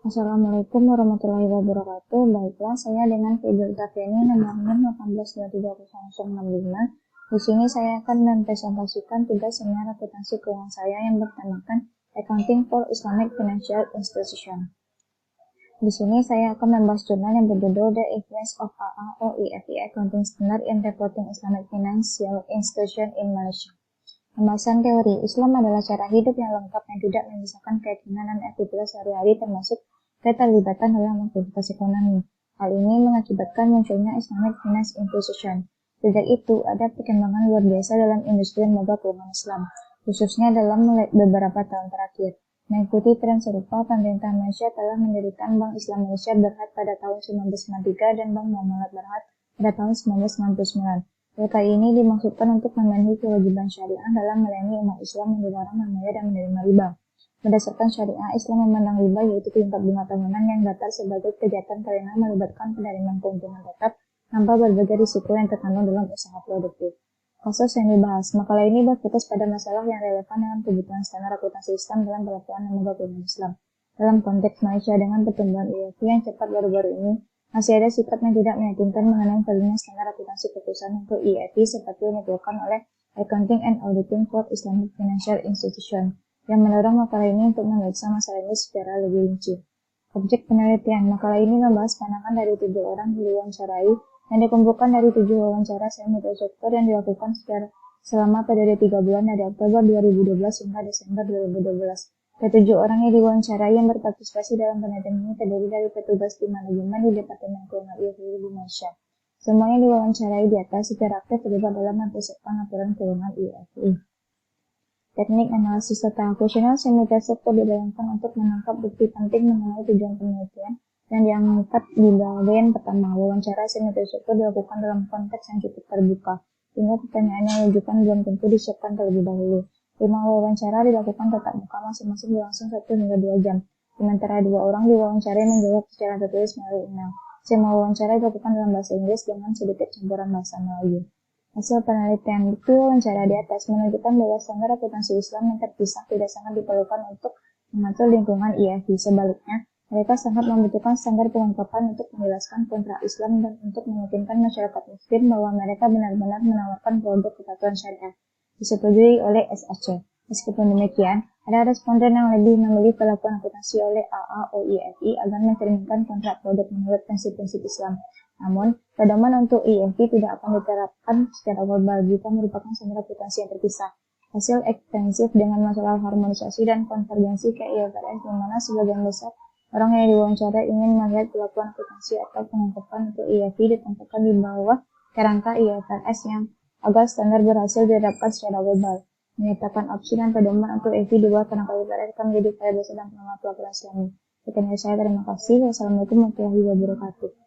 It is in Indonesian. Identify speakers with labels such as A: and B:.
A: Assalamualaikum warahmatullahi wabarakatuh. Baiklah, saya dengan Febri Tafiani nomor 618230065. Di sini saya akan mempresentasikan tugas seminar akuntansi keuangan saya yang bertemakan Accounting for Islamic Financial Institution. Di sini saya akan membahas jurnal yang berjudul The Influence of AAOIFI Accounting Standard in Reporting Islamic Financial Institution in Malaysia. Pembahasan teori, Islam adalah cara hidup yang lengkap yang tidak memisahkan keyakinan dan aktivitas sehari-hari termasuk keterlibatan dalam aktivitas ekonomi. Hal ini mengakibatkan munculnya Islamic Finance Institution. Sejak itu, ada perkembangan luar biasa dalam industri lembaga keuangan Islam, khususnya dalam beberapa tahun terakhir. Mengikuti tren serupa, pemerintah Malaysia telah mendirikan Bank Islam Malaysia Berhad pada tahun 1993 dan Bank Muamalat Berhad pada tahun 1999. Kali ini dimaksudkan untuk memenuhi kewajiban syariah dalam melayani umat Islam yang dilarang membayar dan menerima riba. Berdasarkan syariah, Islam memandang riba yaitu tingkat bunga tahunan yang datar sebagai kejahatan karena melibatkan penerimaan keuntungan tetap tanpa berbagai risiko yang terkandung dalam usaha produktif. Kasus yang dibahas, makalah ini berfokus pada masalah yang relevan dengan kebutuhan standar akuntansi Islam dalam perlakuan lembaga keuangan Islam. Dalam konteks Malaysia dengan pertumbuhan IFI yang cepat baru-baru ini, masih ada sikap yang tidak meyakinkan mengenai perlunya standar akuntansi perusahaan untuk IFI seperti yang dikeluarkan oleh Accounting and Auditing for Islamic Financial Institution, yang mendorong makalah ini untuk memeriksa masalah ini secara lebih rinci. Objek penelitian, makalah ini membahas pandangan dari 7 orang yang diwawancarai yang dikumpulkan dari 7 wawancara semi-sektor yang dilakukan selama periode 3 bulan dari Oktober 2012 hingga Desember 2012. Ketujuh orang yang diwawancarai yang berpartisipasi dalam penelitian ini terdiri dari petugas di manajemen di Departemen Keuangan IFI di Malaysia. Semuanya diwawancarai di atas secara aktif terlibat dalam mempersiapkan laporan keuangan IFI. Teknik analisis data kuesioner semi-sektor dibayangkan untuk menangkap bukti penting mengenai tujuan penelitian yang diangkat di bagian pertama. Wawancara semi-sektor dilakukan dalam konteks yang cukup terbuka, sehingga pertanyaan yang diajukan belum tentu disiapkan terlebih dahulu. 5 wawancara dilakukan tatap muka masing-masing berlangsung 1 hingga 2 jam, sementara 2 orang diwawancarai menjawab secara tertulis melalui email. Semua wawancara dilakukan dalam bahasa Inggris dengan sedikit campuran bahasa Melayu. Hasil penelitian bukti wawancara di atas menunjukkan bahwa standar akuntansi Islam yang terpisah tidak sangat diperlukan untuk mengatur lingkungan IFI. Sebaliknya, mereka sangat membutuhkan standar pelengkapan untuk menjelaskan kontrak Islam dan untuk meyakinkan masyarakat muslim bahwa mereka benar-benar menawarkan produk kepatuhan syariah disetujui oleh SAC. Meskipun demikian, ada responden yang lebih memilih perlakuan akuntansi oleh AAOIFI agar mencerminkan kontrak produk menurut prinsip-prinsip Islam. Namun, pedoman untuk IFI tidak akan diterapkan secara global jika merupakan standar akuntansi yang terpisah. Hasil ekstensif dengan masalah harmonisasi dan konvergensi ke IFRS di mana sebagian besar orang yang diwawancara ingin melihat perlakuan akuntansi atau pengungkapan untuk IFI ditempatkan di bawah kerangka IFRS yang agar standar berhasil diterapkan secara global. Menyatakan opsi dan pedoman untuk IFI di bawah kerangka IFRS akan menjadi upaya besar dan pengamat pelaporan Islami. Sekian dari saya, terima kasih. Wassalamualaikum warahmatullahi wabarakatuh.